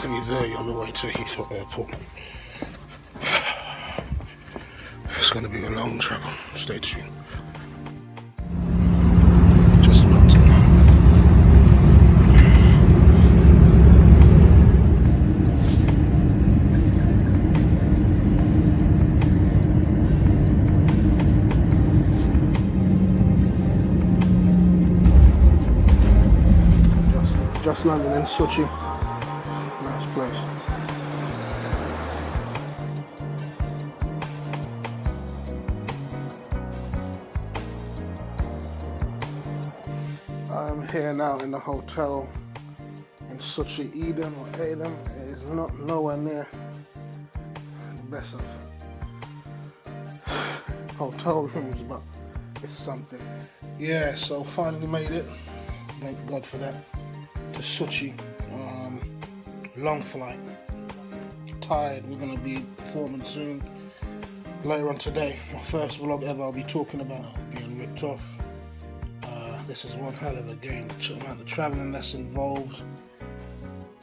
3:30 on the way to Heathrow Airport. It's going to be a long travel. Stay tuned. Just about to land. Just landed in Sochi. Nice place. I'm here now in the hotel in Sochi, Eden or Aden. It is not nowhere near the best of hotel rooms, but it's something. Yeah, so finally made it. Thank God for that. To Sochi. Long flight. Tired. We're gonna be performing soon. Later on today, my first vlog ever. I'll be talking about being ripped off. This is one hell of a game. The amount of traveling that's involved.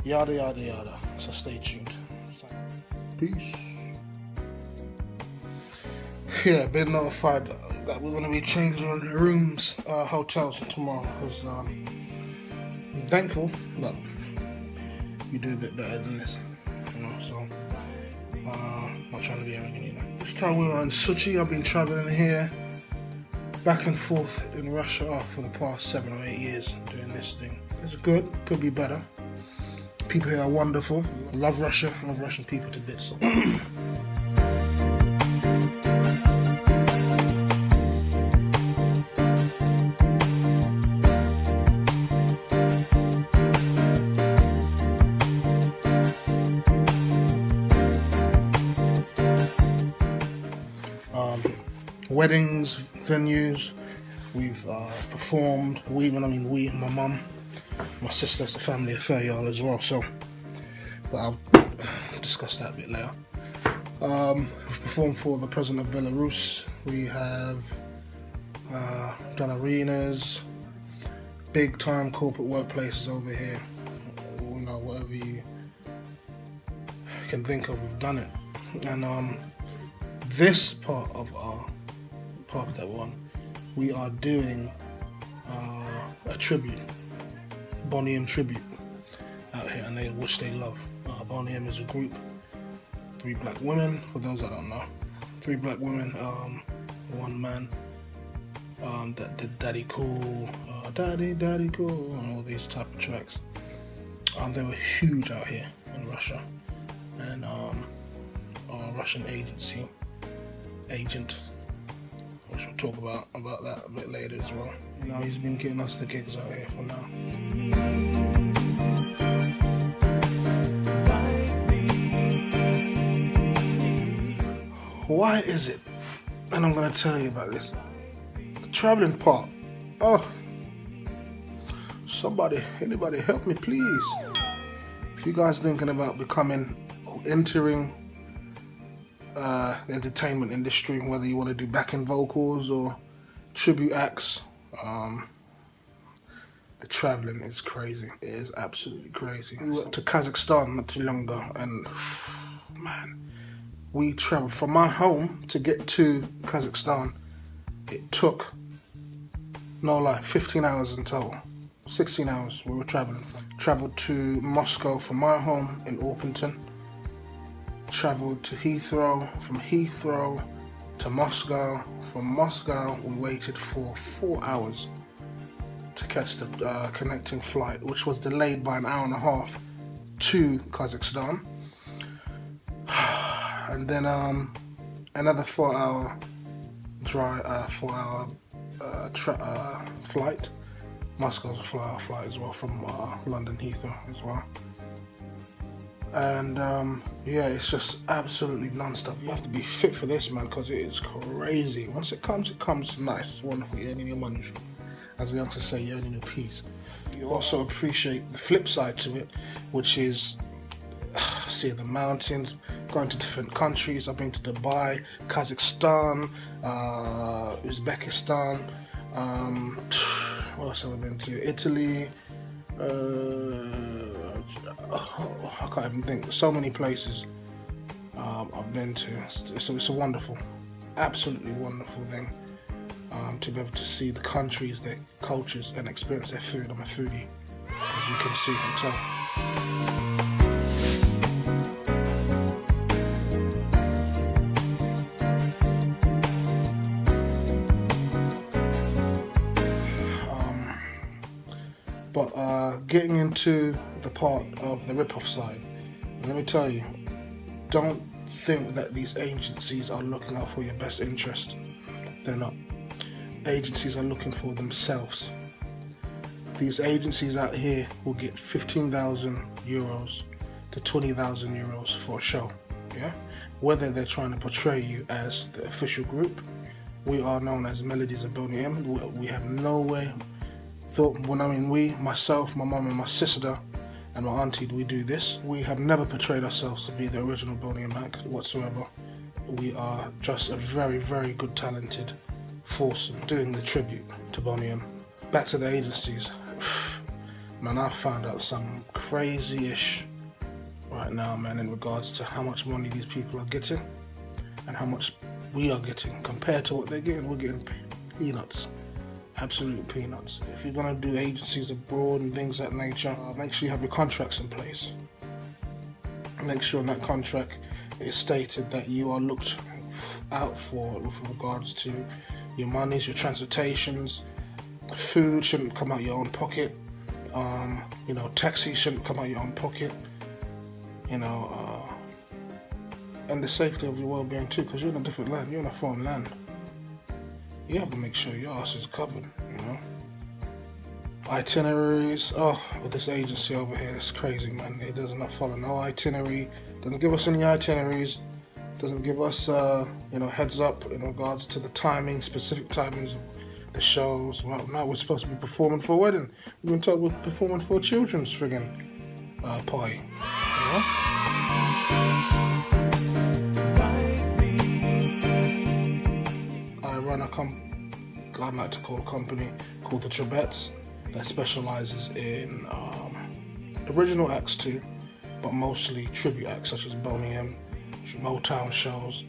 Yada yada yada. So stay tuned. Peace. Yeah, been notified that we're gonna be changing rooms, hotels tomorrow. Because I'm thankful that we do a bit better than this, you know. So not trying to be arrogant either. This time we were in Sochi. I've been traveling here back and forth in Russia for the past 7 or 8 years doing this thing. It's good, could be better. People here are wonderful. Love Russia, love Russian people to bits. Weddings, venues, we've performed. We, my mum, my sister, it's a family affair, y'all, as well. So, but I'll discuss that a bit later. We've performed for the president of Belarus. We have done arenas, big time corporate workplaces over here. You know, whatever you can think of, we've done it. And this part of that one, we are doing a tribute, Bonnie M tribute out here, and which they love. Bonnie M is a group, 3 black women, for those that don't know. 3 black women, 1 man, that did Daddy Cool, Daddy Cool, and all these type of tracks. They were huge out here in Russia, and our Russian agent, which we'll talk about that a bit later as well. You know, he's been getting us the gigs out here for now. Why is it? And I'm gonna tell you about this. The traveling part. Oh, anybody help me please. If you guys thinking about becoming or entering the entertainment industry, whether you want to do backing vocals or tribute acts, the traveling is crazy. It is absolutely crazy. We went to Kazakhstan not too long ago, and man, we traveled from my home to get to Kazakhstan. It took, no lie, 15 hours in total. 16 hours we were traveling. Traveled to Moscow from my home in Orpington. Traveled to Heathrow, from Heathrow to Moscow. From Moscow, we waited for 4 hours to catch the connecting flight, which was delayed by 1.5 hours to Kazakhstan. And then another 4-hour flight. Moscow's a 4-hour flight as well from London Heathrow as well. And yeah, it's just absolutely non-stop. You have to be fit for this, man, because it is crazy. Once it comes nice. It's wonderful. You're earning your money. As the youngsters say, you're earning your peas. You also appreciate the flip side to it, which is seeing the mountains, going to different countries. I've been to Dubai, Kazakhstan, Uzbekistan. What else have I been to? Italy. I can't even think. So many places I've been to. So it's a wonderful, absolutely wonderful thing to be able to see the countries, their cultures, and experience their food. I'm a foodie, as you can see and tell. But getting into the part of the rip-off side, let me tell you, don't think that these agencies are looking out for your best interest. They're not. Agencies are looking for themselves. These agencies out here will get 15,000 euros to 20,000 euros for a show. Yeah, whether they're trying to portray you as the official group. We are known as Melodies of Boney M. We have no way. Myself, my mum and my sister and my auntie, we do this. We have never portrayed ourselves to be the original Boney M act whatsoever. We are just a very, very good, talented force doing the tribute to Boney M. Back to the agencies. Man, I found out some crazy-ish right now, man, in regards to how much money these people are getting and how much we are getting compared to what they're getting. We're getting peanuts. Absolute peanuts. If you're gonna do agencies abroad and things of that nature, make sure you have your contracts in place. Make sure in that contract it's stated that you are looked out for with regards to your monies, your transportations. Food shouldn't come out your own pocket. Taxis shouldn't come out your own pocket. And the safety of your well-being too, because you're in a different land. You're in a foreign land. You have to make sure your ass is covered, Itineraries. With this agency over here, it's crazy, man. It does not follow no itinerary. Doesn't give us any itineraries. Doesn't give us, heads up in regards to the timing, specific timings of the shows. Well, now we're supposed to be performing for a wedding. We've been told we're performing for a children's friggin' party. I run I'd like to call a company called the Trebettes that specializes in original acts too, but mostly tribute acts such as Boney M, Motown shows,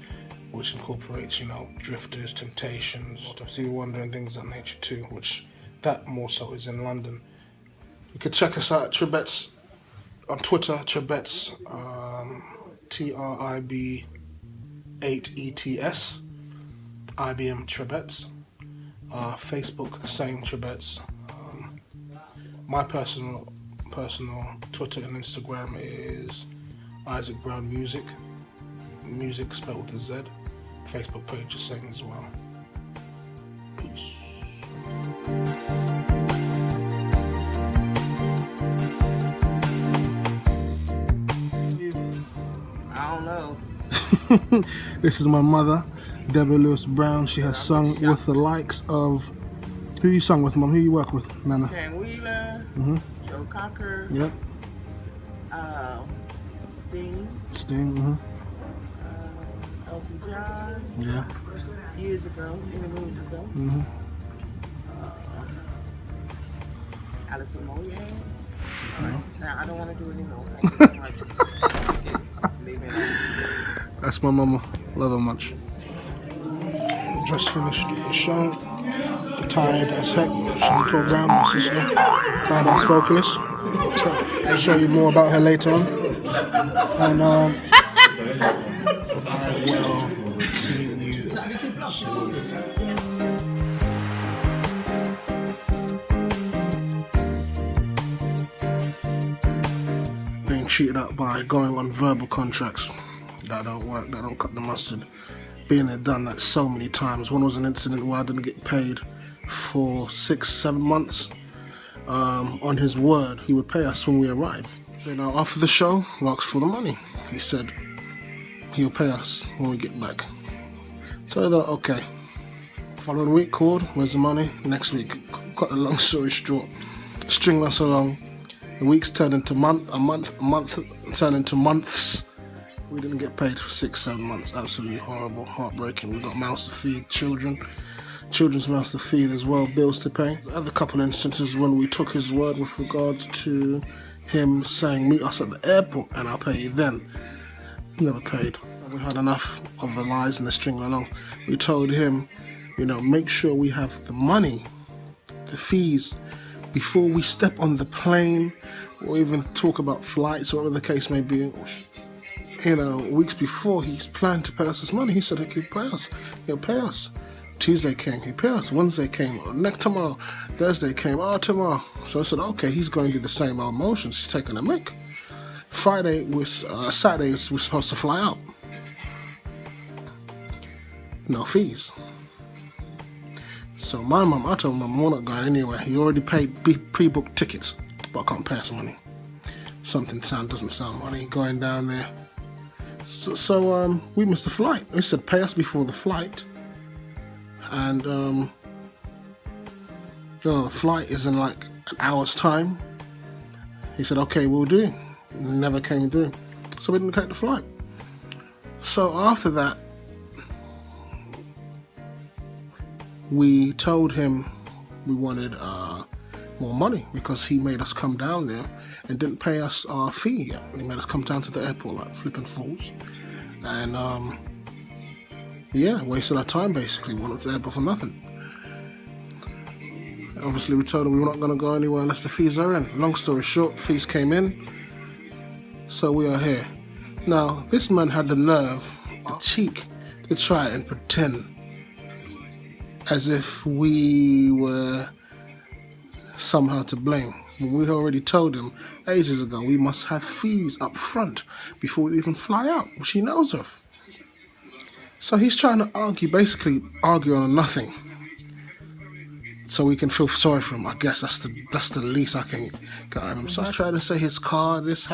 which incorporates, Drifters, Temptations, Stevie Wonder and things of that nature too, which that more so is in London. You can check us out at Trebettes on Twitter, Trebettes, TRIB8ETS, IBM Trebettes. Facebook, the same, Trebettes. My personal Twitter and Instagram is Isaac Brown Music. Music spelled with a Z. Facebook page the same as well. Peace. I don't know. This is my mother, Deborah Lewis Brown. She has sung with the likes of... Who you sung with, Mum? Who you work with, Nana? Karen Wheeler, Joe Cocker. Yep. Sting. Elton John. Yeah. Years ago, many moons ago. Alison Moyet. Now I don't want to do any more. Leave it alone. That's my mama. Love her much. Just finished the show. Tired as heck. Chantal Brown, my sister. Tired as vocalist. I'll show you more about her later on. And I will see you soon. Being cheated out by going on verbal contracts that don't work, that don't cut the mustard. Being there, done that so many times. One was an incident where I didn't get paid for 6-7 months. On his word, he would pay us when we arrived. After the show, we asked for the money. He said he'll pay us when we get back. So I thought, okay. Following week, called, where's the money? Next week. Cut the long story short. String us along. The weeks turned into a month turned into months. We didn't get paid for 6-7 months. Absolutely horrible, heartbreaking. We got mouths to feed, children's mouths to feed as well, bills to pay. Other couple instances when we took his word with regards to him saying meet us at the airport and I'll pay you then. Never paid. So we had enough of the lies and the string along. We told him, you know, make sure we have the money, the fees, before we step on the plane or even talk about flights or whatever the case may be. You know, weeks before he's planned to pay us his money, he said he could pay us. He'll pay us. Tuesday came, he paid us. Wednesday came, next tomorrow. Thursday came, tomorrow. So I said, okay, he's going through the same old motions. He's taking a mick. Saturday we're supposed to fly out. No fees. So my mum, I told my mum, we're not going anywhere. He already paid pre-booked tickets, but I can't pay us money. Something doesn't sound money going down there. So we missed the flight. They said pay us before the flight, and you know, the flight is in like an hour's time. He said okay, we'll do. Never came through, so we didn't take the flight. So after that, we told him we wanted more money because he made us come down there and didn't pay us our fee yet. He made us come down to the airport like flipping fools, and yeah, wasted our time basically. We went up to the airport for nothing. Obviously we told him we were not going to go anywhere unless the fees are in. Long story short, fees came in, so we are here. Now this man had the nerve, the cheek, to try and pretend as if we were somehow to blame. We already told him ages ago we must have fees up front before we even fly out, which he knows of. So he's trying to basically argue on nothing, so we can feel sorry for him. I guess that's the least I can get out of him. So I try to say his car, this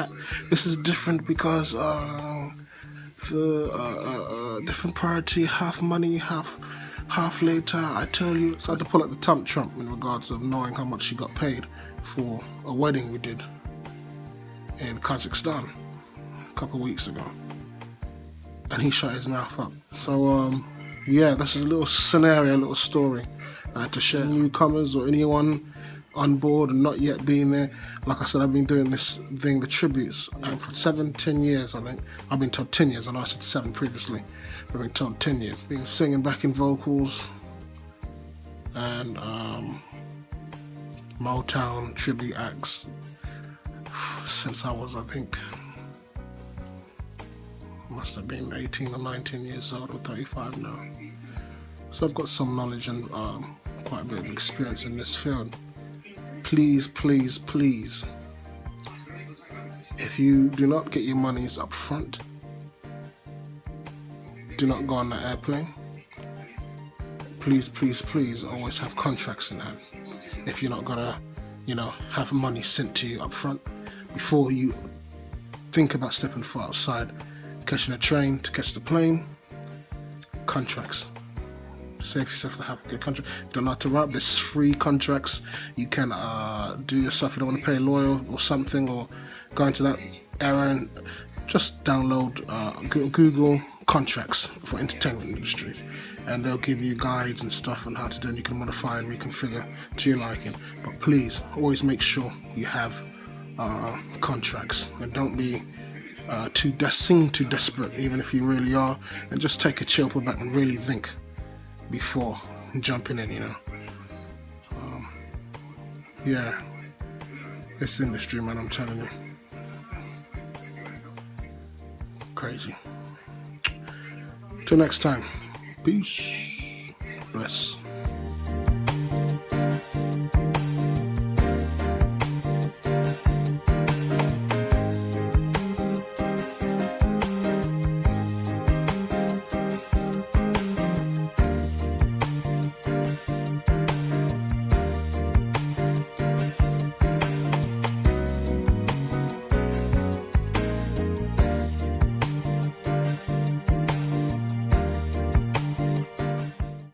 is different because the different priority, half money, half later. I tell you, so I had to pull out the trump in regards of knowing how much he got paid for a wedding we did in Kazakhstan a couple of weeks ago, and he shut his mouth up. So yeah, this is a little scenario, a little story I had to share. Newcomers or anyone on board and not yet being there, like I said, I've been doing this thing, the tributes, for 10 years I think. I've been told 10 years, I know I said 7 previously. I've been told 10 years. Been singing backing vocals and Motown tribute acts since I was, I think, must have been 18 or 19 years old, or 35 now. So I've got some knowledge and quite a bit of experience in this field. Please, please, please, if you do not get your monies up front, do not go on the airplane. Please, please, please, always have contracts in hand. If you're not gonna, you know, have money sent to you up front before you think about stepping foot outside, catching a train to catch the plane. Contracts. Save yourself to have a good contract. You don't have to write. There's free contracts. You can do yourself. You don't want to pay a lawyer or something, or go into that era and just download Google contracts for entertainment industry, and they'll give you guides and stuff on how to do it. And you can modify and reconfigure to your liking. But please, always make sure you have contracts, and don't be too desperate, even if you really are. And just take a chill, pull back, and really think before jumping in, you know. Yeah, this industry, man, I'm telling you, crazy. Till next time, peace, bless.